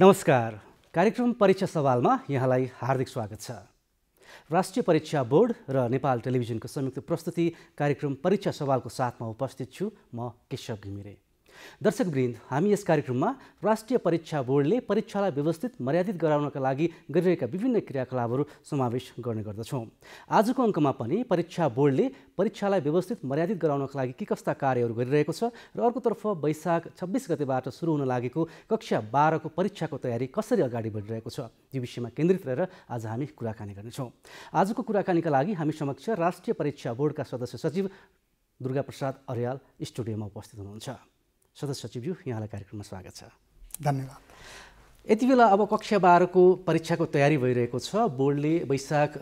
नमस्कार। कार्यक्रम परीक्षा सवालमा यहाँलाई हार्दिक स्वागत छ। राष्ट्रिय परीक्षा बोर्ड र नेपाल टेलिभिजनको संयुक्त प्रस्तुति कार्यक्रम परीक्षा सवालको साथमा उपस्थित छु म केशव घिमिरे। दर्शकवृन्द, हामी यस कार्यक्रममा राष्ट्रिय परीक्षा बोर्डले परीक्षालाई व्यवस्थित मर्यादित गराउनका लागि गरिरहेका विभिन्न क्रियाकलापहरू समावेश गर्ने गर्दछौँ। आजको अङ्कमा पनि परीक्षा बोर्डले परीक्षालाई व्यवस्थित मर्यादित गराउनका लागि के कस्ता कार्यहरू गरिरहेको छ र अर्कोतर्फ वैशाख 26 गतेबाट सुरु हुन लागेको कक्षा 12 को परीक्षाको तयारी कसरी अगाडि बढिरहेको छ, यो विषयमा केन्द्रित रहेर आज हामी कुराकानी गर्नेछौँ। आजको कुराकानीका लागि हामी समक्ष राष्ट्रिय परीक्षा बोर्डका सदस्य सचिव दुर्गाप्रसाद अर्याल स्टुडियोमा उपस्थित हुनुहुन्छ। सदस्य सचिवज्यू, यहाँलाई कार्यक्रममा स्वागत छ। धन्यवाद। यति बेला अब कक्षा 12 को परीक्षाको तयारी भइरहेको छ। बोर्डले वैशाख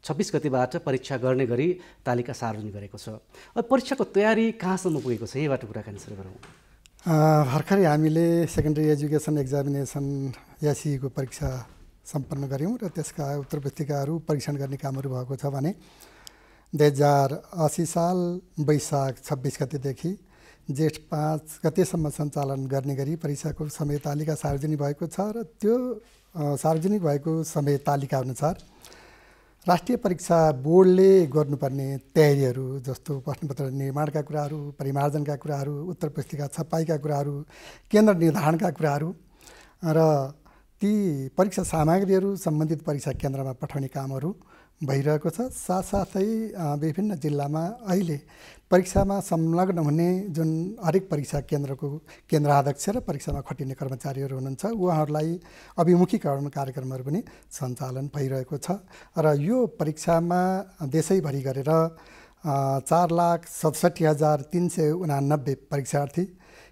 26 गतेबाट परीक्षा गर्ने गरी तालिका सार्वजनिक गरेको छ। अब परीक्षाको तयारी कहाँसम्म पुगेको छ, यहीबाट कुराकानी सुरु गरौँ। भर्खरै हामीले सेकेन्डरी एजुकेसन एक्जामिनेसन एसईको परीक्षा सम्पन्न गऱ्यौँ र त्यसका उत्तर पुस्तिकाहरू परीक्षण गर्ने कामहरू भएको छ भने 2080 साल वैशाख 26 गतेदेखि जेठ 5 गतेसम्म सञ्चालन गर्ने गरी परीक्षाको समय तालिका सार्वजनिक भएको छ र त्यो सार्वजनिक भएको समय तालिका अनुसार राष्ट्रिय परीक्षा बोर्डले गर्नुपर्ने तयारीहरू जस्तो प्रश्नपत्र निर्माणका कुराहरू, परिमार्जनका कुराहरू, उत्तर पुस्तिका छपाईका कुराहरू, केन्द्र निर्धारणका कुराहरू र ती परीक्षा सामग्रीहरू सम्बन्धित परीक्षा केन्द्रमा पठाउने कामहरू भइरहेको छ। साथसाथै विभिन्न जिल्लामा अहिले परीक्षामा संलग्न हुने जुन हरेक परीक्षा केन्द्रको केन्द्राध्यक्ष र परीक्षामा खटिने कर्मचारीहरू हुनुहुन्छ, उहाँहरूलाई अभिमुखीकरण कार्यक्रमहरू पनि सञ्चालन भइरहेको छ र यो परीक्षामा देशैभरि गरेर 4,67,389 परीक्षार्थी,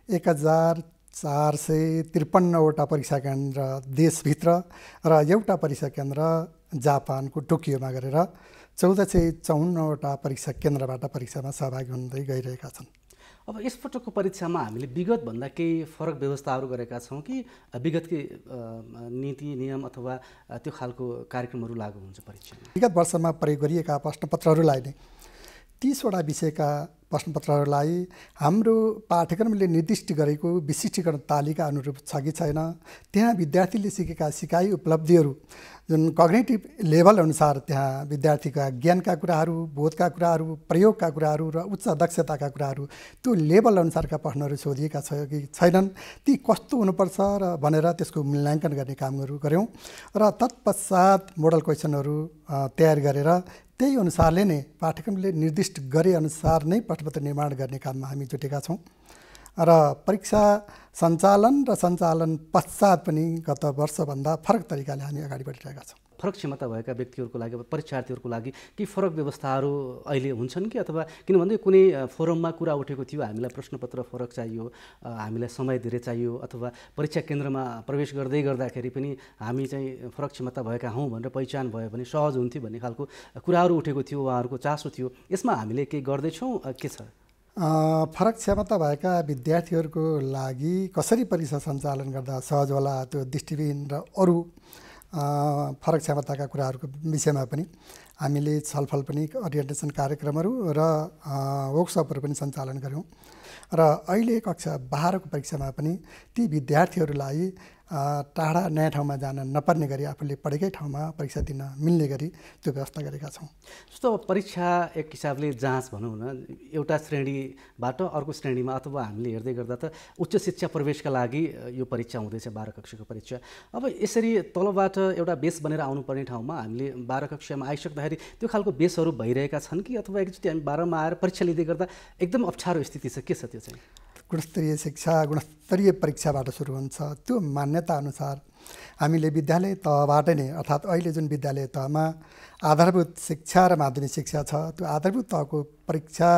1,453 वटा परीक्षा केन्द्र देशभित्र र एउटा परीक्षा केन्द्र जापानको टोकियोमा गरेर 1454 वटा परीक्षा केन्द्रबाट परीक्षामा सहभागी हुँदै गइरहेका छन्। अब यसपटकको परीक्षामा हामीले विगतभन्दा केही फरक व्यवस्थाहरू गरेका छौँ कि विगतकै नीति नियम अथवा त्यो खालको कार्यक्रमहरू लागू हुन्छ परीक्षामा? विगत वर्षमा प्रयोग गरिएका प्रश्नपत्रहरूलाई नै 30 वटा विषयका प्रश्नपत्रहरूलाई हाम्रो पाठ्यक्रमले निर्दिष्ट गरेको विशिष्टीकरण तालिका अनुरूप छ कि छैन, त्यहाँ विद्यार्थीले सिकेका सिकाइ उपलब्धिहरू जुन कग्निटिभ लेभल अनुसार त्यहाँ विद्यार्थीका ज्ञानका कुराहरू, बोधका कुराहरू, प्रयोगका कुराहरू र उच्च दक्षताका कुराहरू त्यो लेभल अनुसारका प्रश्नहरू सोधिएका छ कि छैनन्, ती कस्तो हुनुपर्छ र भनेर त्यसको मूल्याङ्कन गर्ने कामहरू गऱ्यौँ र तत्पश्चात मोडल क्वेसनहरू तयार गरेर त्यही अनुसारले नै पाठ्यक्रमले निर्दिष्ट गरे अनुसार नै प्रश्नपत्र निर्माण गर्ने काममा हामी जुटेका छौँ र परीक्षा सञ्चालन र सञ्चालन पश्चात पनि गत वर्षभन्दा फरक तरिकाले हामी अगाडि बढिरहेका छौँ। फरक क्षमता भएका व्यक्तिहरूको लागि, परीक्षार्थीहरूको लागि केही फरक व्यवस्थाहरू अहिले हुन्छन् कि अथवा किनभने कुनै फोरममा कुरा उठेको थियो, हामीलाई प्रश्नपत्र फरक चाहियो, हामीलाई समय धेरै चाहियो, अथवा परीक्षा केन्द्रमा प्रवेश गर्दै गर्दाखेरि पनि हामी चाहिँ फरक क्षमता भएका हौँ भनेर पहिचान भयो भने सहज हुन्थ्यो भन्ने खालको कुराहरू उठेको थियो, उहाँहरूको चासो थियो। यसमा हामीले केही गर्दैछौँ के छ? फरक क्षमता भएका विद्यार्थीहरूको लागि कसरी परीक्षा सञ्चालन गर्दा सहज होला, त्यो दृष्टिबिन र अरू फरक क्षमताका कुराहरूको विषयमा पनि हामीले छलफल पनि ओरिएन्टेसन कार्यक्रमहरू र वर्कसपहरू पनि सञ्चालन गऱ्यौँ र अहिले कक्षा 12 को परीक्षामा पनि ती विद्यार्थीहरूलाई टाढा नयाँ ठाउँमा जान नपर्ने गरी आफूले पढेकै ठाउँमा परीक्षा दिन मिल्ने गरी त्यो व्यवस्था गरेका छौँ। जस्तो परीक्षा एक हिसाबले जाँच भनौँ न, एउटा श्रेणीबाट अर्को श्रेणीमा अथवा हामीले हेर्दै गर्दा त उच्च शिक्षा प्रवेशका लागि यो परीक्षा हुँदैछ, 12 कक्षाको परीक्षा। अब यसरी तलबाट एउटा बेस बनेर आउनुपर्ने ठाउँमा हामीले 12 कक्षामा आइसक्दाखेरि त्यो खालको बेसहरू भइरहेका छन् कि अथवा एकचोटि हामी 12 मा आएर परीक्षा लिँदै गर्दा एकदम अप्ठ्यारो स्थिति छ, के छ त्यो चाहिँ? गुणस्तरीय शिक्षा गुणस्तरीय परीक्षाबाट सुरु हुन्छ। त्यो मान्यता अनुसार हामीले विद्यालय तहबाट नै, अर्थात् अहिले जुन विद्यालय तहमा आधारभूत शिक्षा र माध्यमिक शिक्षा छ, त्यो आधारभूत तहको परीक्षा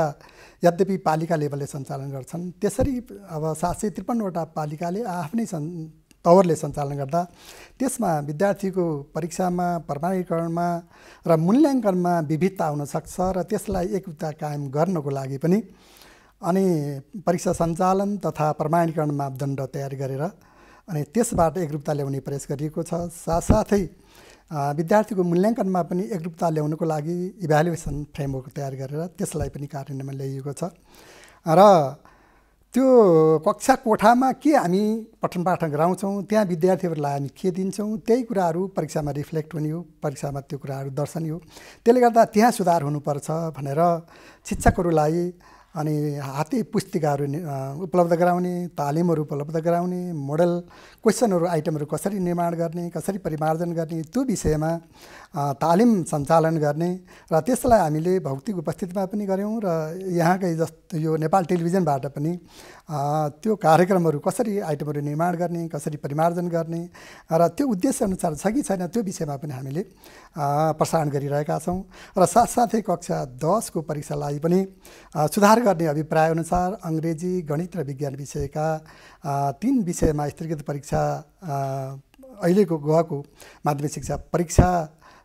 यद्यपि पालिका लेभलले सञ्चालन गर्छन्, त्यसरी अब 753 वटा पालिकाले आफ्नै तवरले सञ्चालन गर्दा त्यसमा विद्यार्थीको परीक्षामा, प्रमाणीकरणमा र मूल्याङ्कनमा विविधता हुन सक्छ र त्यसलाई एकता कायम गर्नको लागि पनि अनि परीक्षा सञ्चालन तथा प्रमाणीकरण मापदण्ड तयार गरेर अनि त्यसबाट एकरूपता ल्याउने प्रयास गरिएको छ। साथसाथै विद्यार्थीको मूल्याङ्कनमा पनि एकरूपता ल्याउनको लागि इभ्यालुएसन फ्रेमवर्क तयार गरेर त्यसलाई पनि कार्यान्वयनमा ल्याइएको छ र त्यो कक्षा कोठामा के हामी पठन पाठन गराउँछौँ, त्यहाँ विद्यार्थीहरूलाई हामी के दिन्छौँ, त्यही कुराहरू परीक्षामा रिफ्लेक्ट हुने हो, परीक्षामा त्यो कुराहरू दर्शाउने हो। त्यसले गर्दा त्यहाँ सुधार हुनुपर्छ भनेर शिक्षकहरूलाई अनि हाते पुस्तिकाहरू उपलब्ध गराउने, तालिमहरू उपलब्ध गराउने, मोडल क्वेसनहरू आइटमहरू कसरी निर्माण गर्ने, कसरी परिमार्जन गर्ने, त्यो विषयमा तालिम सञ्चालन गर्ने र त्यसलाई हामीले भौतिक उपस्थितिमा पनि गऱ्यौँ र यहाँकै जस्तो यो नेपाल टेलिभिजनबाट पनि त्यो कार्यक्रमहरू कसरी आइटमहरू निर्माण गर्ने, कसरी परिमार्जन गर्ने र त्यो उद्देश्यअनुसार छ कि छैन त्यो विषयमा पनि हामीले प्रसारण गरिरहेका छौँ। र साथसाथै कक्षा 10 को परीक्षालाई पनि सुधार गर्ने अभिप्राय अनुसार अङ्ग्रेजी, गणित र विज्ञान विषयका 3 विषयमा स्तरीकृत परीक्षा अहिलेको गएको माध्यमिक शिक्षा परीक्षा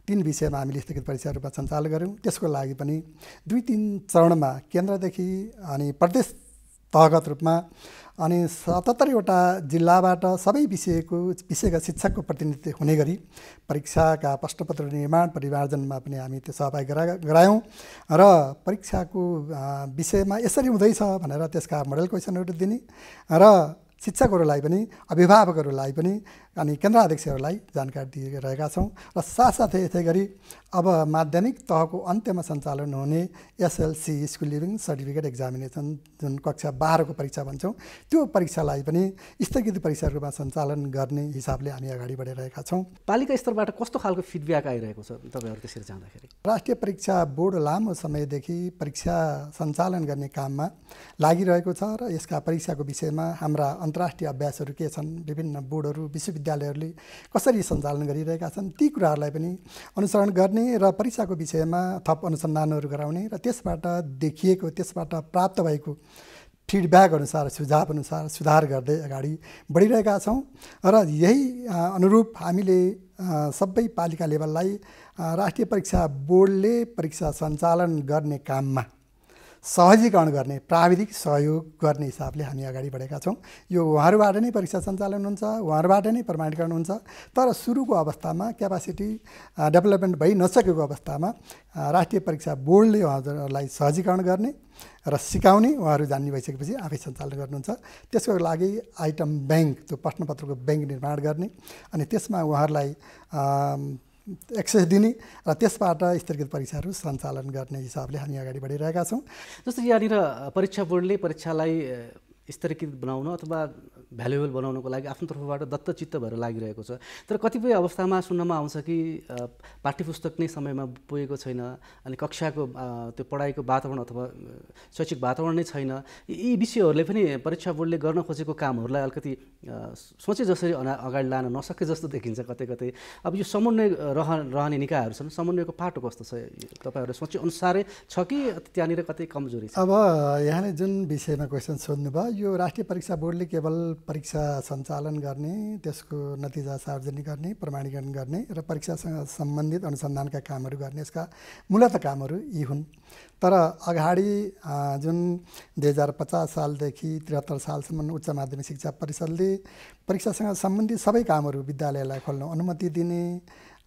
3 विषयमा हामीले स्तरीकृत परीक्षा रूपमा सञ्चालन गऱ्यौँ। त्यसको लागि पनि 2-3 चरणमा केन्द्रदेखि अनि प्रदेश तहगत रूपमा अनि 77वटा जिल्लाबाट सबै विषयका शिक्षकको प्रतिनिधित्व हुने गरी परीक्षाका प्रश्नपत्र निर्माण परिमार्जनमा पनि हामी त्यो सहभागी गरायौँ र परीक्षाको विषयमा यसरी हुँदैछ भनेर त्यसका मोडल क्वेसनहरू दिने र शिक्षकहरूलाई पनि अभिभावकहरूलाई पनि अनि केन्द्राध्यक्षहरूलाई जानकारी दिइरहेका छौँ। र साथसाथै यसै गरी अब माध्यमिक तहको अन्त्यमा सञ्चालन हुने SLC school living certificate examination जुन कक्षा 12 को परीक्षा भन्छौँ त्यो परीक्षालाई पनि स्थगित परीक्षा रूपमा सञ्चालन गर्ने हिसाबले हामी अगाडि बढिरहेका छौँ। पालिका स्तरबाट कस्तो खालको फिडब्याक आइरहेको छ तपाईँहरू त्यसरी जाँदाखेरि? राष्ट्रिय परीक्षा बोर्ड लामो समयदेखि परीक्षा सञ्चालन गर्ने काममा लागिरहेको छ र यसका परीक्षाको विषयमा हाम्रा अन्तर्राष्ट्रिय अभ्यासहरू के छन्, विभिन्न बोर्डहरू विश्वविद्यालयहरूले कसरी सञ्चालन गरिरहेका छन् ती कुराहरूलाई पनि अनुसरण गर्ने र परीक्षाको विषयमा थप अनुसन्धानहरू गराउने र त्यसबाट देखिएको, त्यसबाट प्राप्त भएको फिडब्याक अनुसार, सुझाव अनुसार सुधार गर्दै अगाडि बढिरहेका छौँ। र यही अनुरूप हामीले सबै पालिका लेभललाई राष्ट्रिय परीक्षा बोर्डले परीक्षा सञ्चालन गर्ने काममा सहजीकरण गर्ने, प्राविधिक सहयोग गर्ने हिसाबले हामी अगाडि बढेका छौँ। यो उहाँहरूबाट नै परीक्षा सञ्चालन हुन्छ, उहाँहरूबाट नै प्रमाणीकरण हुन्छ। तर सुरुको अवस्थामा क्यापासिटी डेभलपमेन्ट भइ नसकेको अवस्थामा राष्ट्रिय परीक्षा बोर्डले उहाँहरूलाई सहजीकरण गर्ने र सिकाउने, उहाँहरू जान्ने भइसकेपछि आफै सञ्चालन गर्नुहुन्छ। त्यसको लागि आइटम ब्याङ्क, त्यो प्रश्नपत्रको ब्याङ्क निर्माण गर्ने अनि त्यसमा उहाँहरूलाई एक्सेस दिने र त्यसबाट स्तरीकृत परीक्षाहरू सञ्चालन गर्ने हिसाबले हामी अगाडि बढिरहेका छौँ। जस्तो यहाँनिर परीक्षा बोर्डले परीक्षालाई स्तरीकृत बनाउन अथवा भ्यालुएबल बनाउनको लागि आफ्नो तर्फबाट दत्तचित्त भएर लागिरहेको छ। तर कतिपय अवस्थामा सुन्नमा आउँछ कि पाठ्यपुस्तक नै समयमा पुगेको छैन, अनि कक्षाको त्यो पढाइको वातावरण अथवा शैक्षिक वातावरण नै छैन। यी विषयहरूले पनि परीक्षा बोर्डले गर्न खोजेको कामहरूलाई अलिकति सोचे जसरी अगाडि लान नसके जस्तो देखिन्छ कतै कतै। अब यो समन्वय रहने निकायहरू छन्, समन्वयको पाटो कस्तो छ तपाईँहरूले सोचे अनुसारै छ कि त्यहाँनिर कतै कमजोरी छ? अब यहाँले जुन विषयमा क्वेसन सोध्नुभयो, यो राष्ट्रिय परीक्षा बोर्डले केवल परीक्षा सञ्चालन गर्ने, त्यसको नतिजा सार्वजनिक गर्ने, प्रमाणीकरण गर्ने र परीक्षासँग सम्बन्धित अनुसन्धानका कामहरू गर्ने, यसका मूलत कामहरू यी हुन्। तर अगाडि जुन 2050 सालदेखि 73 सालसम्म उच्च माध्यमिक शिक्षा परिषदले परीक्षासँग सम्बन्धित सबै कामहरू विद्यालयलाई खोल्न अनुमति दिने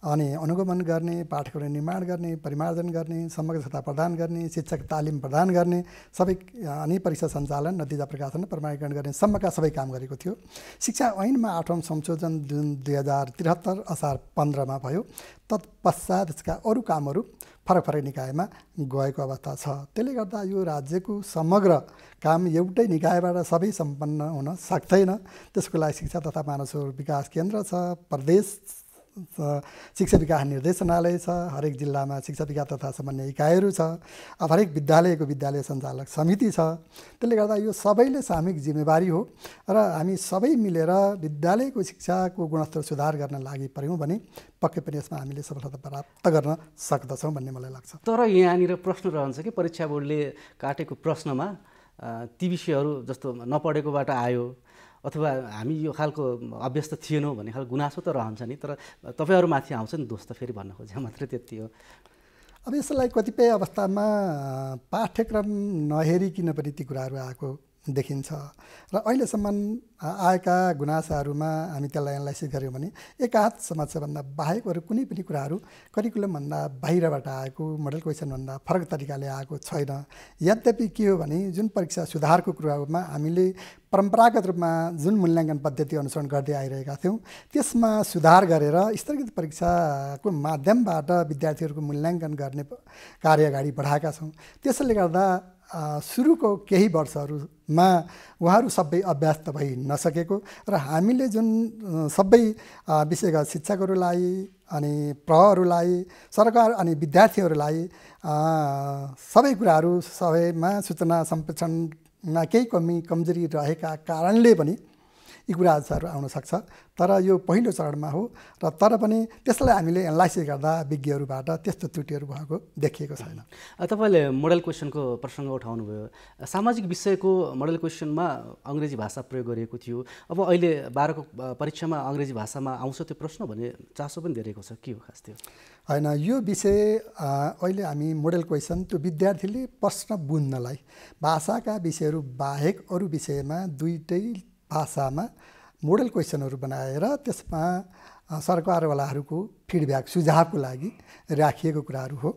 अनि अनुगमन गर्ने, पाठ्यक्रम निर्माण गर्ने, परिमार्जन गर्ने, समग्रता प्रदान गर्ने, शिक्षक तालिम प्रदान गर्ने, सबै अनि परीक्षा सञ्चालन, नतिजा प्रकाशन, प्रमाणीकरण गर्ने सम्मका सबै काम गरेको थियो। शिक्षा ऐनमा 8औं संशोधन जुन 2073 असार 15 मा भयो, तत्पश्चात यसका अरू कामहरू फरक फरक निकायमा गएको अवस्था छ। त्यसले गर्दा यो राज्यको समग्र काम एउटै निकायबाट सबै सम्पन्न हुन सक्दैन। त्यसको लागि शिक्षा तथा मानव विकास केन्द्र छ, प्रदेश शिक्षा विकास निर्देशनालय छ, हरेक जिल्लामा शिक्षा विकास तथा समन्वय इकाइहरू छ, अब हरेक विद्यालयको विद्यालय सञ्चालक समिति छ। त्यसले गर्दा यो सबैले सामूहिक जिम्मेवारी हो र हामी सबै मिलेर विद्यालयको शिक्षाको गुणस्तर सुधार गर्न लागि पर्यौँ भने पक्कै पनि यसमा हामीले सफलता प्राप्त गर्न सक्दछौँ भन्ने मलाई लाग्छ। तर यहाँनिर प्रश्न रहन्छ कि परीक्षा बोर्डले काटेको प्रश्नमा ती विषयहरू जस्तो नपढेकोबाट आयो अथवा हामी यो खालको अभ्यस्त थिएनौँ भन्ने खालको गुनासो त रहन्छ नि, तर तपाईँहरूमाथि आउँछ नि दोष त फेरि भन्न खोजे मात्रै त्यति हो। अब यसलाई कतिपय अवस्थामा पाठ्यक्रम नहेरिकन पनि ती कुराहरू आएको देखिन्छ र अहिलेसम्म आएका गुनासाहरूमा हामी त्यसलाई एनालाइसिस गऱ्यौँ भने एकाध समस्याभन्दा बाहेक अरू कुनै पनि कुराहरू करिकुलमभन्दा बाहिरबाट आएको मोडल क्वेसनभन्दा फरक तरिकाले आएको छैन। यद्यपि के हो भने जुन परीक्षा सुधारको कुरामा हामीले परम्परागत रूपमा जुन मूल्याङ्कन पद्धति अनुसरण गर्दै आइरहेका थियौँ त्यसमा सुधार गरेर स्तरीकृत परीक्षाको माध्यमबाट विद्यार्थीहरूको मूल्याङ्कन गर्ने कार्य अगाडि बढाएका छौँ। त्यसैले गर्दा सुरुको केही वर्षहरूमा उहाँहरू सबै अभ्यस्त भइ नसकेको र हामीले जुन सबै विषयगत शिक्षकहरूलाई अनि प्रहहरूलाई सरकार अनि विद्यार्थीहरूलाई सबै कुराहरू सबैमा सूचना सम्प्रेषणमा केही कमजोरी रहेका कारणले पनि यी कुराहरू आउन सक्छ। तर यो पहिलो चरणमा हो र तर पनि त्यसलाई हामीले एनालाइसिस गर्दा विज्ञहरूबाट त्यस्तो त्रुटिहरू भएको देखिएको छैन। तपाईँले मोडल क्वेसनको प्रसङ्ग उठाउनुभयो। सामाजिक विषयको मोडल क्वेसनमा अङ्ग्रेजी भाषा प्रयोग गरिएको थियो। अब अहिले 12को परीक्षामा अङ्ग्रेजी भाषामा आउँछ त्यो प्रश्न भन्ने चासो पनि धेरैको छ, के हो खास त्यो? होइन, यो विषय अहिले हामी मोडल क्वेसन त्यो विद्यार्थीले प्रश्न बुझ्नलाई भाषाका विषयहरू बाहेक अरू विषयमा दुईटै भाषामा मोडल क्वेसनहरू बनाएर त्यसमा सरकारवालाहरूको फिडब्याक सुझावको लागि राखिएको कुराहरू हो।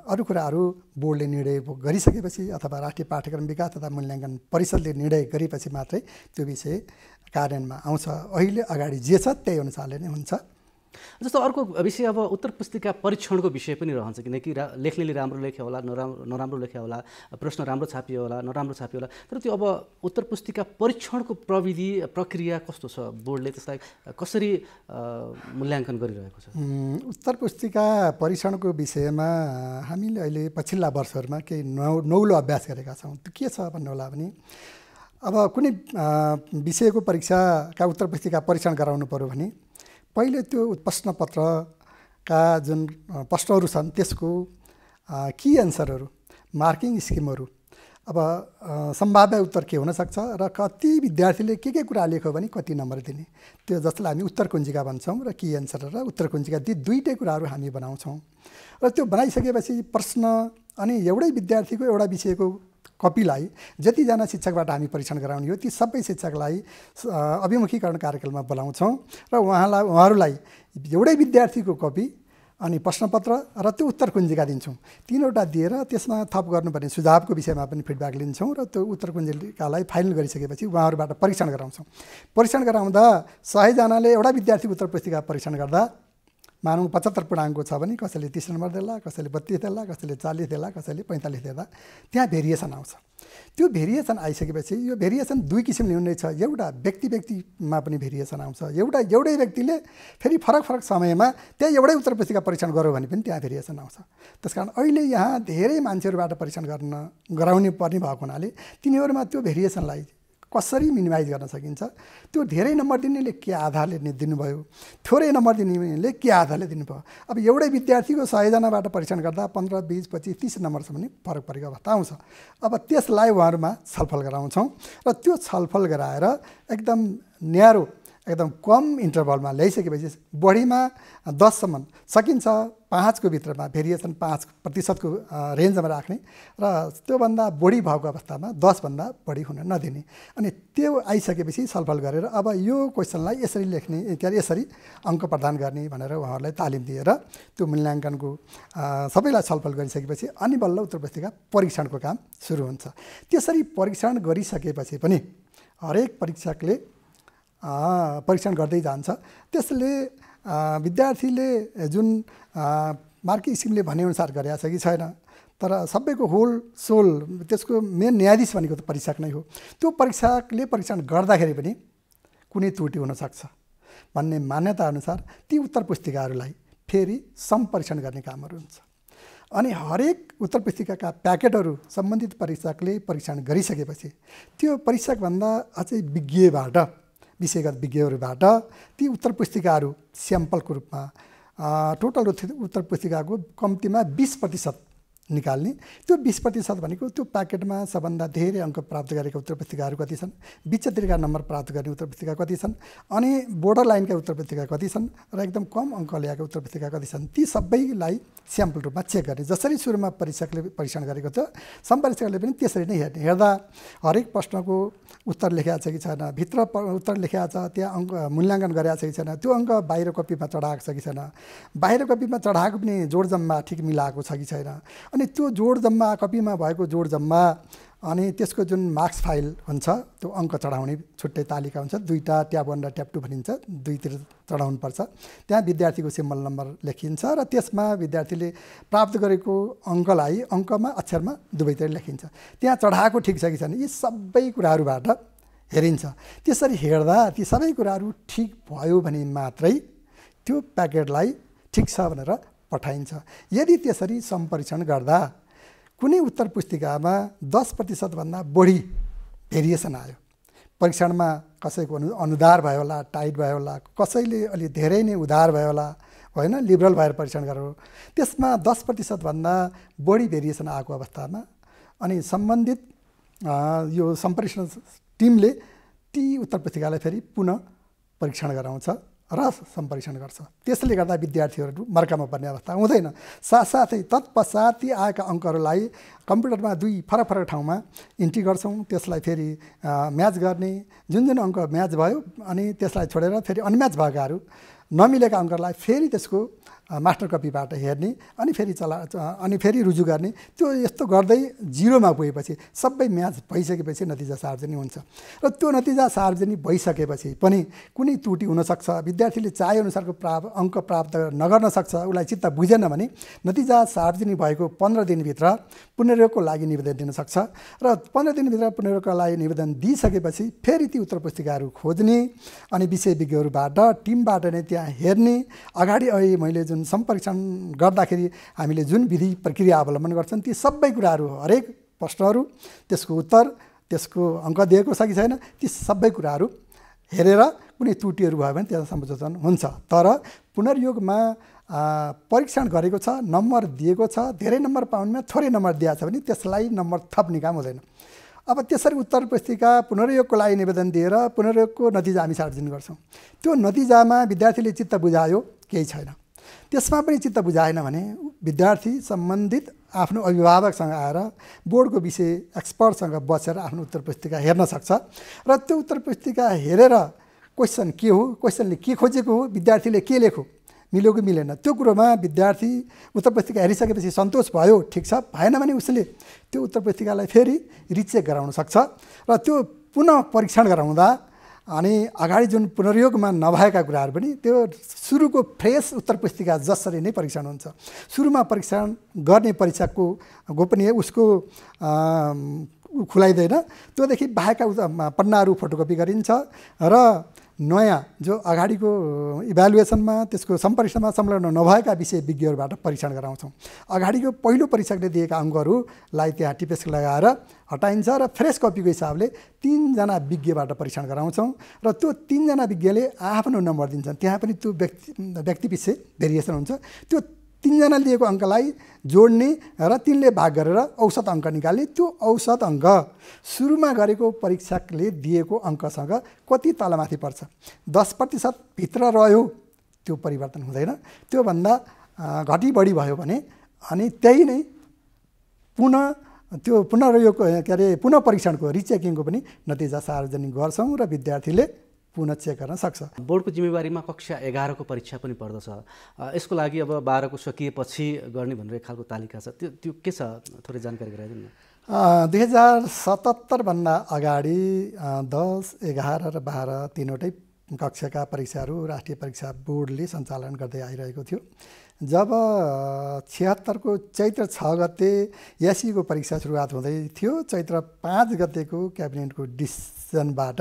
अरू कुराहरू बोर्डले निर्णय गरिसकेपछि अथवा राष्ट्रिय पाठ्यक्रम विकास तथा मूल्याङ्कन परिषदले निर्णय गरेपछि मात्रै त्यो विषय कार्यान्वयनमा आउँछ। अहिले अगाडि जे छ त्यही अनुसारले नै हुन्छ। जस्तो अर्को विषय अब उत्तर पुस्तिका परीक्षणको विषय पनि रहन्छ, किनकि लेख्नेले राम्रो लेख्यो होला, नराम्रो लेख्यो होला, प्रश्न राम्रो छापियो होला, नराम्रो छापियो होला। तर त्यो अब उत्तर पुस्तिका परीक्षणको प्रविधि प्रक्रिया कस्तो छ, बोर्डले त्यसलाई कसरी मूल्याङ्कन गरिरहेको छ? उत्तर पुस्तिका परीक्षणको विषयमा हामीले अहिले पछिल्ला वर्षहरूमा केही नौलो अभ्यास गरेका छौँ। त्यो के छ भन्नु होला भने अब कुनै विषयको परीक्षाका उत्तर पुस्तिका परीक्षण गराउनु पर्यो भने पहिले त्यो प्रश्नपत्रका जुन प्रश्नहरू छन् त्यसको की एन्सरहरू, मार्किङ स्किमहरू, अब सम्भाव्य उत्तर के हुनसक्छ र कति विद्यार्थीले के कुरा लेख्यो भने कति नम्बर दिने, त्यो जसलाई हामी उत्तर कुञ्जिका भन्छौँ र की एन्सर र उत्तर कुञ्जिका ती दुईटै कुराहरू हामी बनाउँछौँ। र त्यो बनाइसकेपछि प्रश्न अनि एउटै विद्यार्थीको एउटा विषयको कपीलाई जतिजना शिक्षकबाट हामी परीक्षण गराउने हो ती सबै शिक्षकलाई अभिमुखीकरण कार्यक्रममा बोलाउँछौँ र उहाँहरूलाई एउटै विद्यार्थीको कपी अनि प्रश्नपत्र र त्यो उत्तर कुञ्जिका दिन्छौँ। तीनवटा दिएर त्यसमा थप गर्नुपर्ने सुझावको विषयमा पनि फिडब्याक लिन्छौँ र त्यो उत्तर कुञ्जिकालाई फाइनल गरिसकेपछि उहाँहरूबाट परीक्षण गराउँछौँ। परीक्षण गराउँदा 100 जनाले एउटा विद्यार्थीको उत्तर पुस्तिका परीक्षण गर्दा मानौँ 75 पूर्णाङ्कको छ भने कसैले 30 नम्बर देला, कसैले 32 देला, कसैले 40 देला, कसैले 45 देला, त्यहाँ भेरिएसन आउँछ। त्यो भेरिएसन आइसकेपछि यो भेरिएसन दुई किसिमले हुने छ। एउटा व्यक्तिमा पनि भेरिएसन आउँछ, एउटै व्यक्तिले फेरि फरक समयमा त्यहाँ एउटै उत्तर पुस्तिका परीक्षण गर्यो भने पनि त्यहाँ भेरिएसन आउँछ। त्यसकारण अहिले यहाँ धेरै मान्छेहरूबाट परीक्षण गराउने पर्ने भएको हुनाले तिनीहरूमा त्यो भेरिएसनलाई कसरी मिनिमाइज गर्न सकिन्छ, त्यो धेरै नम्बर दिनेले के आधारले दिनुभयो, थोरै नम्बर दिनेले के आधारले दिनुभयो। अब एउटै विद्यार्थीको 100 जनाबाट परीक्षण गर्दा 15, 20, 25, 30 नम्बरसम्म पनि फरक परेको अवस्था आउँछ। अब त्यसलाई उहाँहरूमा छलफल गराउँछौँ र त्यो छलफल गराएर एकदम न्यारो एकदम कम इन्टरभलमा ल्याइसकेपछि बढीमा 10सम्म सकिन्छ 5को भित्रमा भेरिएसन 5% रेन्जमा राख्ने र त्योभन्दा बढी भएको अवस्थामा 10भन्दा बढी हुन नदिने। अनि त्यो आइसकेपछि छलफल गरेर अब यो क्वेसनलाई यसरी लेख्ने यसरी अङ्क प्रदान गर्ने भनेर उहाँहरूलाई तालिम दिएर त्यो मूल्याङ्कनको सबैलाई छलफल गरिसकेपछि अनि बल्ल उत्तर पुस्तिका परीक्षणको काम सुरु हुन्छ। त्यसरी परीक्षण गरिसकेपछि पनि हरेक परीक्षकले परीक्षण गर्दै जान्छ। त्यसले विद्यार्थीले जुन मार्किङ स्किमले भनेअनुसार गरेका छ कि छैन, तर सबैको होल सोल त्यसको मेन न्यायाधीश भनेको त परीक्षक नै हो। त्यो परीक्षकले परीक्षण गर्दाखेरि पनि कुनै त्रुटि हुनसक्छ भन्ने मान्यताअनुसार ती उत्तर पुस्तिकाहरूलाई फेरि सम्परीक्षण गर्ने कामहरू हुन्छ। अनि हरेक उत्तर पुस्तिकाका प्याकेटहरू सम्बन्धित परीक्षकले परीक्षण गरिसकेपछि त्यो परीक्षकभन्दा अझै विज्ञबाट विषयगत विज्ञहरूबाट ती उत्तर पुस्तिकाहरू स्याम्पलको रूपमा टोटल उत्तर पुस्तिकाको कम्तीमा 20% निकाल्ने। त्यो 20% भनेको त्यो प्याकेटमा सबभन्दा धेरै अङ्क प्राप्त गरेका उत्तर पुस्तिकाहरू कति छन्, बिचतिरका नम्बर प्राप्त गर्ने उत्तर पुस्तिका कति छन्, अनि बोर्डर लाइनका उत्तर पुस्तिका कति छन् र एकदम कम अङ्क ल्याएका उत्तर पुस्तिका कति छन्, ती सबैलाई स्याम्पल रूपमा चेक गर्ने। जसरी सुरुमा परीक्षकले परीक्षण गरेको थियो, समपरीक्षकले पनि त्यसरी नै हेर्ने। हेर्दा हरेक प्रश्नको उत्तर लेखिएको छ कि छैन, भित्र उत्तर लेखिएको छ, त्यहाँ अङ्क मूल्याङ्कन गरेको छ कि छैन, त्यो अङ्क बाहिर कपीमा चढाएको छ कि छैन, बाहिर कपीमा चढाएको पनि जोड जम्मा ठिक मिलाएको छ कि छैन, अनि त्यो जोड जम्मा कपीमा भएको जोड जम्मा अनि त्यसको जुन मार्क्स फाइल हुन्छ त्यो अङ्क चढाउने छुट्टै तालिका हुन्छ। 2टा ट्याब 1 र ट्याब 2 भनिन्छ, दुईतिर चढाउनुपर्छ। त्यहाँ विद्यार्थीको सिम्बल नम्बर लेखिन्छ र त्यसमा विद्यार्थीले प्राप्त गरेको अङ्कलाई अङ्कमा अक्षरमा दुवैतिर लेखिन्छ। त्यहाँ चढाएको ठिक छ कि छैन, यी सबै कुराहरूबाट हेरिन्छ। त्यसरी हेर्दा ती सबै कुराहरू ठिक भयो भने मात्रै त्यो प्याकेटलाई ठिक छ भनेर पठाइन्छ। यदि त्यसरी समपरीक्षण गर्दा कुनै उत्तर पुस्तिकामा 10% भन्दा बढी भेरिएसन आयो, परीक्षणमा कसैको अनुधार भयो होला, टाइट भयो होला, कसैले अलि धेरै नै उधार भयो होला, होइन, लिबरल भएर परीक्षण गरेर त्यसमा 10% भन्दा बढी भेरिएसन आएको अवस्थामा अनि सम्बन्धित यो सम्परीक्षण टिमले ती उत्तर पुस्तिकालाई फेरि पुनः परीक्षण गराउँछ र सम्परीक्षण गर्छ। त्यसले गर्दा विद्यार्थीहरू मर्कामा पर्ने अवस्था हुँदैन। साथसाथै तत्पश्चात ती आएका अङ्कहरूलाई कम्प्युटरमा 2 फरक फरक ठाउँमा इन्ट्री गर्छौँ। त्यसलाई फेरि म्याच गर्ने, जुन जुन अङ्क म्याच भयो अनि त्यसलाई छोडेर फेरि अनम्याच भएकाहरू नमिलेका अङ्कहरूलाई फेरि त्यसको मास्टर कपीबाट हेर्ने अनि फेरि रुजु गर्ने। त्यो यस्तो गर्दै 0मा पुगेपछि सबै म्याच भइसकेपछि नतिजा सार्वजनिक हुन्छ र त्यो नतिजा सार्वजनिक भइसकेपछि पनि कुनै त्रुटि हुनसक्छ, विद्यार्थीले चाहेअनुसारको अङ्क प्राप्त नगर्न सक्छ, उसलाई चित्त बुझेन भने नतिजा सार्वजनिक भएको 15 दिनभित्र पुनर्योगको लागि निवेदन दिन सक्छ र 15 दिनभित्र पुनर्योगको लागि निवेदन दिइसकेपछि फेरि ती उत्तर पुस्तिकाहरू खोज्ने अनि विषय विज्ञहरूबाट टिमबाट नै त्यहाँ हेर्ने। अगाडि मैले जुन सम्परीक्षण गर्दाखेरि हामीले जुन विधि प्रक्रिया अवलम्बन गर्छन् ती सबै कुराहरू, हरेक प्रश्नहरू, त्यसको उत्तर, त्यसको अङ्क दिएको छ कि छैन, ती सबै कुराहरू हेरेर कुनै त्रुटिहरू भयो भने त्यसलाई संशोधन हुन्छ। तर पुनर्योगमा परीक्षण गरेको छ, नम्बर दिएको छ, धेरै नम्बर पाउनेमा थोरै नम्बर दिएको छ भने त्यसलाई नम्बर थप्ने काम हुँदैन। अब त्यसरी उत्तर पुस्तिका पुनर्योगको लागि निवेदन दिएर पुनर्योगको नतिजा हामी सार्वजनिक गर्छौँ। त्यो नतिजामा विद्यार्थीले चित्त बुझायो केही छैन, त्यसमा पनि चित्त बुझाएन भने विद्यार्थी सम्बन्धित आफ्नो अभिभावकसँग आएर बोर्डको विषय एक्सपर्टसँग बसेर आफ्नो उत्तर पुस्तिका हेर्न सक्छ र त्यो उत्तर पुस्तिका हेरेर क्वेसन के हो, क्वेसनले के खोजेको हो, विद्यार्थीले के लेख्यो, मिल्यो कि मिलेन, त्यो कुरोमा विद्यार्थी उत्तर पुस्तिका हेरिसकेपछि सन्तोष भयो, ठिक छ, भएन भने उसले त्यो उत्तर पुस्तिकालाई फेरि रिचेक गराउन सक्छ र त्यो पुनः परीक्षण गराउँदा अनि अगाडि जुन पुनर्योगमा नभएका कुराहरू पनि त्यो सुरुको फ्रेस उत्तर पुस्तिका जसरी नै परीक्षण हुन्छ। सुरुमा परीक्षण गर्ने परीक्षकको गोपनीय उसको खुलाइँदैन, त्योदेखि बाहेकका पन्नाहरू फोटोकपी गरिन्छ र नयाँ जो अगाडिको इभ्यालुएसनमा त्यसको सम्परीक्षणमा संलग्न नभएका विषय विज्ञहरूबाट परीक्षण गराउँछौँ। अगाडिको पहिलो परीक्षकले दिएका अङ्कहरूलाई त्यहाँ टिपेस लगाएर हटाइन्छ र फ्रेस कपीको हिसाबले 3 जना विज्ञबाट परीक्षण गराउँछौँ र त्यो 3 जना विज्ञले आफ्नो नम्बर दिन्छन्। त्यहाँ पनि त्यो व्यक्तिपछि भेरिएसन हुन्छ। त्यो 3 जना दिएको अङ्कलाई जोड्ने र 3ले भाग गरेर औसत अङ्क निकाल्ने। त्यो औसत अङ्क सुरुमा गरेको परीक्षकले दिएको अङ्कसँग कति तलमाथि पर्छ, 10% भित्र रह्यो त्यो परिवर्तन हुँदैन, त्योभन्दा घटी बढी भयो भने अनि त्यही नै त्यो पुनर्योगको पुनः परीक्षणको रिचेकिङको पनि नतिजा सार्वजनिक गर्छौँ र विद्यार्थीले पुनः चेक गर्न सक्छ। बोर्डको जिम्मेवारीमा कक्षा 11 को परीक्षा पनि पर्दछ। यसको लागि अब 12 को सकिएपछि गर्ने भनेर एक खालको तालिका छ, त्यो के छ, थोरै जानकारी गराइदिनु न। 2077 भन्दा अगाडि 10, 11 र 12 तीनवटै कक्षाका परीक्षाहरू राष्ट्रिय परीक्षा बोर्डले सञ्चालन गर्दै आइरहेको थियो। जब 76 को चैत्र 6 गते एसईको परीक्षा सुरुवात हुँदै थियो, चैत्र 5 गतेको क्याबिनेटको डिसिजनबाट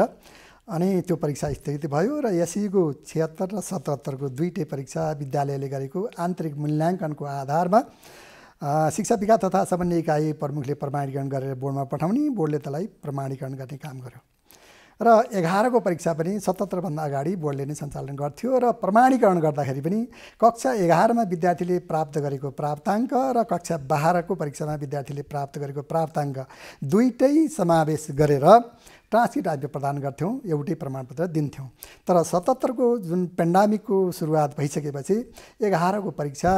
अनि त्यो परीक्षा स्थगित भयो र एसईको 76 र 77 को दुईटै परीक्षा विद्यालयले गरेको आन्तरिक मूल्याङ्कनको आधारमा शिक्षा विकास तथा समन्वय इकाइ प्रमुखले प्रमाणीकरण गरेर बोर्डमा पठाउने, बोर्डले त्यसलाई प्रमाणीकरण गर्ने काम गर्यो। र 11को परीक्षा पनि 77 भन्दा अगाडि बोर्डले नै सञ्चालन गर्थ्यो र प्रमाणीकरण गर्दाखेरि पनि कक्षा 11मा विद्यार्थीले प्राप्त गरेको प्राप्ताङ्क र कक्षा 12को परीक्षामा विद्यार्थीले प्राप्त गरेको प्राप्ताङ्क दुईटै समावेश गरेर ट्रान्सक्रिप्ट आदि प्रदान गर्थ्यौँ, एउटै प्रमाणपत्र दिन्थ्यौँ। तर 77को जुन पेन्डामिकको सुरुवात भइसकेपछि 11को परीक्षा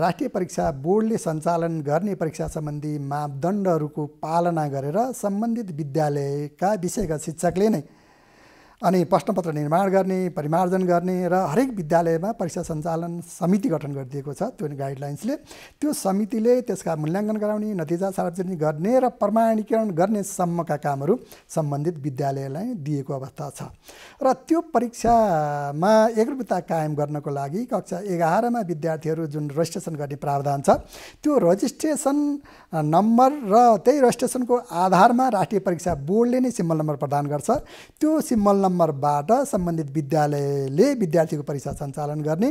राष्ट्रिय परीक्षा बोर्डले सञ्चालन गर्ने परीक्षा सम्बन्धी मापदण्डहरूको पालना गरेर सम्बन्धित विद्यालयका विषयका शिक्षकले नै अनि प्रश्नपत्र निर्माण गर्ने, परिमार्जन गर्ने र हरेक विद्यालयमा परीक्षा सञ्चालन समिति गठन गरिदिएको छ। त्यो गाइडलाइन्सले त्यो समितिले त्यसका मूल्याङ्कन गराउने, नतिजा सार्वजनिक गर्ने र प्रमाणीकरण गर्ने सम्मका कामहरू सम्बन्धित विद्यालयलाई दिएको अवस्था छ। र त्यो परीक्षामा एकरूपता कायम गर्नको लागि कक्षा 11मा विद्यार्थीहरू जुन रजिस्ट्रेसन गर्ने प्रावधान छ त्यो रजिस्ट्रेसन नम्बर र त्यही रजिस्ट्रेसनको आधारमा राष्ट्रिय परीक्षा बोर्डले नै सिम्बल नम्बर प्रदान गर्छ। त्यो सिम्बल नम्बरबाट सम्बन्धित विद्यालयले विद्यार्थीको परीक्षा सञ्चालन गर्ने,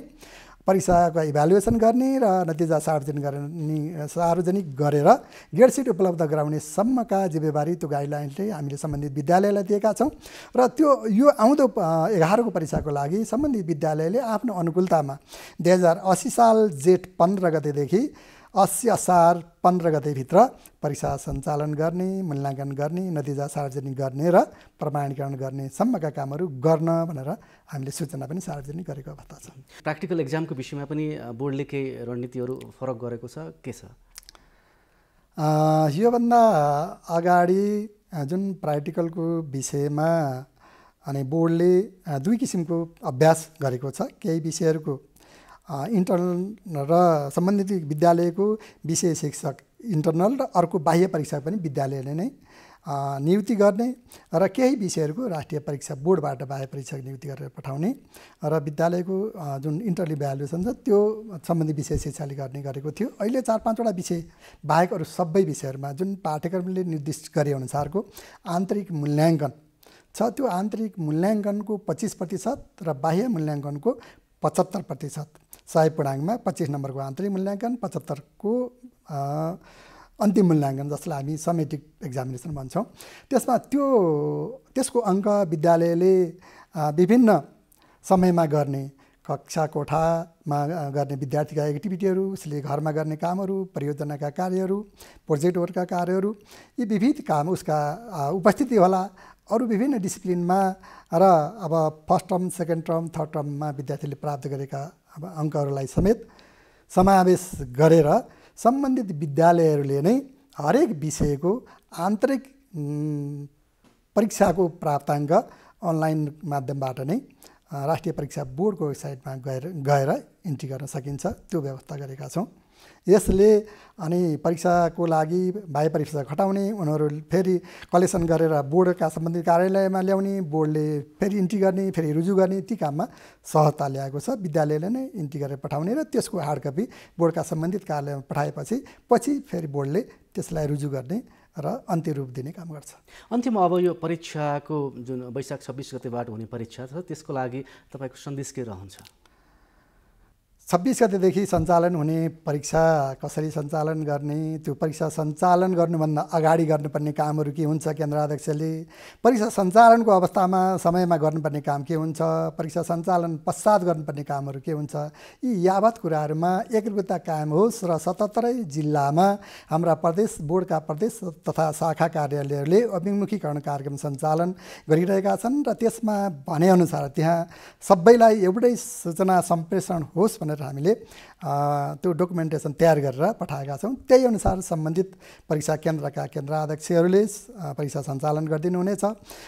परीक्षाको इभ्यालुएसन गर्ने र नतिजा सार्वजनिक गरेर ग्रेडसिट उपलब्ध गराउने सम्मका जिम्मेवारी त्यो गाइडलाइन्सले हामीले सम्बन्धित विद्यालयलाई दिएका छौँ। र त्यो यो आउँदो 11को परीक्षाको लागि सम्बन्धित विद्यालयले आफ्नो अनुकूलतामा 2080 साल जेठ 15 गतेदेखि 80 असार 15 गतेभित्र परीक्षा सञ्चालन गर्ने, मूल्याङ्कन गर्ने, नतिजा सार्वजनिक गर्ने र प्रमाणीकरण गर्ने सम्मका कामहरू गर्न भनेर हामीले सूचना पनि सार्वजनिक गरेको अवस्था छ। प्र्याक्टिकल एक्जामको विषयमा पनि बोर्डले केही रणनीतिहरू फरक गरेको छ, के छ? योभन्दा अगाडि जुन प्र्याक्टिकलको विषयमा अनि बोर्डले दुई किसिमको अभ्यास गरेको छ। केही विषयहरूको इन्टर्नल र सम्बन्धित विद्यालयको विषय शिक्षक इन्टर्नल र अर्को बाह्य परीक्षा पनि विद्यालयले नै नियुक्ति गर्ने र केही विषयहरूको राष्ट्रिय परीक्षा बोर्डबाट बाह्य परीक्षक नियुक्ति गरेर पठाउने र विद्यालयको जुन इन्टरनल इभ्यालुएसन छ त्यो सम्बन्धी विषय शिक्षाले गर्ने गरेको थियो। अहिले 4-5वटा विषय बाहेक अरू सबै विषयहरूमा जुन पाठ्यक्रमले निर्दिष्ट गरे अनुसारको आन्तरिक मूल्याङ्कन छ त्यो आन्तरिक मूल्याङ्कनको 25% र बाह्य मूल्याङ्कनको 75%, 100 पूर्णाङ्कमा 25 नम्बरको आन्तरिक मूल्याङ्कन, 75को अन्तिम मूल्याङ्कन जसलाई हामी समेटिक एक्जामिनेसन भन्छौँ। त्यसमा त्यसको अङ्क विद्यालयले विभिन्न समयमा गर्ने कक्षा कोठामा गर्ने विद्यार्थीका एक्टिभिटीहरू, उसले घरमा गर्ने कामहरू, परियोजनाका कार्यहरू, प्रोजेक्ट वर्कका कार्यहरू, यी विविध काम उसका उपस्थिति होला। अरू विभिन्न डिसिप्लिनमा र अब first term, second term, third टर्ममा विद्यार्थीले प्राप्त गरेका अब अङ्कहरूलाई समेत समावेश गरेर सम्बन्धित विद्यालयहरूले नै हरेक विषयको आन्तरिक परीक्षाको प्राप्ताङ्क अनलाइन माध्यमबाट नै राष्ट्रिय परीक्षा बोर्डको वेबसाइटमा गएर इन्ट्री गर्न सकिन्छ, त्यो व्यवस्था गरेका छौँ। यसले अनि परीक्षाको लागि बाह्य परीक्षा घटाउने, उनीहरू फेरि कलेक्सन गरेर बोर्डका सम्बन्धित कार्यालयमा ल्याउने, बोर्डले फेरि इन्ट्री गर्ने, फेरि रुजु गर्ने, ती काममा सहजता ल्याएको छ। विद्यालयले नै इन्ट्री गरेर पठाउने र त्यसको हार्ड कपी बोर्डका सम्बन्धित कार्यालयमा पठाएपछि फेरि बोर्डले त्यसलाई रुजु गर्ने र अन्तिम रूप दिने काम गर्छ। अन्त्यमा अब यो परीक्षाको जुन वैशाख 26 गतेबाट हुने परीक्षा छ त्यसको लागि तपाईँको सन्देश के रहन्छ? 26 गतेदेखि सञ्चालन हुने परीक्षा कसरी सञ्चालन गर्ने, त्यो परीक्षा सञ्चालन गर्नुभन्दा अगाडि गर्नुपर्ने कामहरू के हुन्छ, केन्द्राध्यक्षले परीक्षा सञ्चालनको अवस्थामा समयमा गर्नुपर्ने काम के हुन्छ, परीक्षा सञ्चालन पश्चात गर्नुपर्ने कामहरू के हुन्छ, यी यावत कुराहरूमा एकरूपता कायम होस् र 77 जिल्लामा हाम्रा प्रदेश बोर्डका प्रदेश तथा शाखा कार्यालयहरूले अभिमुखीकरण कार्यक्रम सञ्चालन गरिरहेका छन् र त्यसमा भनेअनुसार त्यहाँ सबैलाई एउटै सूचना सम्प्रेषण होस् भनेर हामीले त्यो डकुमेन्टेसन तयार गरेर पठाएका छौँ। त्यही अनुसार सम्बन्धित परीक्षा केन्द्रका केन्द्राध्यक्षहरूले परीक्षा सञ्चालन गरिदिनुहुनेछ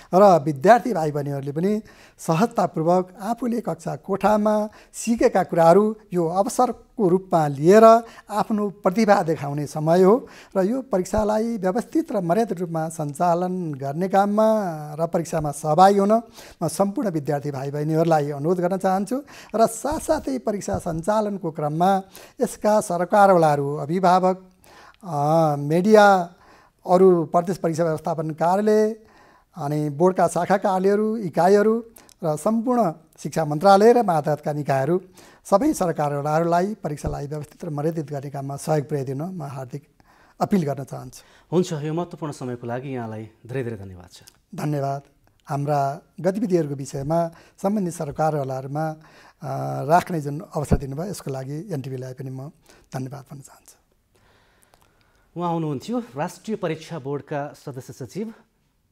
र विद्यार्थी भाइ बहिनीहरूले पनि सहजतापूर्वक आफूले कक्षा कोठामा सिकेका कुराहरू यो अवसरको रूपमा लिएर आफ्नो प्रतिभा देखाउने समय हो र यो परीक्षालाई व्यवस्थित र मर्यादित रूपमा सञ्चालन गर्ने काममा र परीक्षामा सहभागी हुन म सम्पूर्ण विद्यार्थी भाइ बहिनीहरूलाई अनुरोध गर्न चाहन्छु र साथसाथै परीक्षा सञ्चालनको क्रममा यसका सरकारवालाहरू, अभिभावक, मिडिया, अरू प्रदेश परीक्षा व्यवस्थापन कार्यालय अनि बोर्डका शाखा कार्यालयहरू, इकाइहरू र सम्पूर्ण शिक्षा मन्त्रालय र मातहतका निकायहरू सबै सरकारवालाहरूलाई परीक्षालाई व्यवस्थित र मर्यादित गर्ने काममा सहयोग पुर्याइदिन म हार्दिक अपिल गर्न चाहन्छु। हुन्छ, यो महत्त्वपूर्ण समयको लागि यहाँलाई धेरै धेरै धन्यवाद छ। धन्यवाद। हाम्रा गतिविधिहरूको विषयमा सम्बन्धित सरकारवालाहरूमा राख्ने जुन अवसर दिनुभयो यसको लागि एनटिभीलाई पनि म धन्यवाद भन्न चाहन्छु। उहाँ हुनुहुन्थ्यो राष्ट्रिय परीक्षा बोर्डका सदस्य सचिव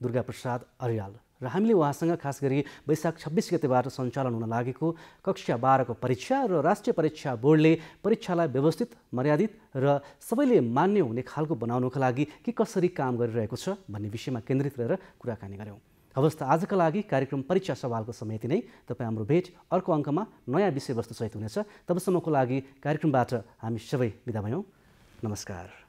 दुर्गाप्रसाद अर्याल र हामीले उहाँसँग खास गरी वैशाख 26 गतेबाट सञ्चालन हुन लागेको कक्षा 12 को परीक्षा र राष्ट्रिय परीक्षा बोर्डले परीक्षालाई व्यवस्थित, मर्यादित र सबैले मान्य हुने खालको बनाउनका लागि के कसरी काम गरिरहेको छ भन्ने विषयमा केन्द्रित रहेर कुराकानी गऱ्यौँ। हवस् त आजका लागि कार्यक्रम परीक्षा सवालको समय यति नै। तपाईँ हाम्रो भेट अर्को अङ्कमा नयाँ विषयवस्तु सहित हुनेछ। तबसम्मको लागि कार्यक्रमबाट हामी सबै बिदा भयौँ। नमस्कार।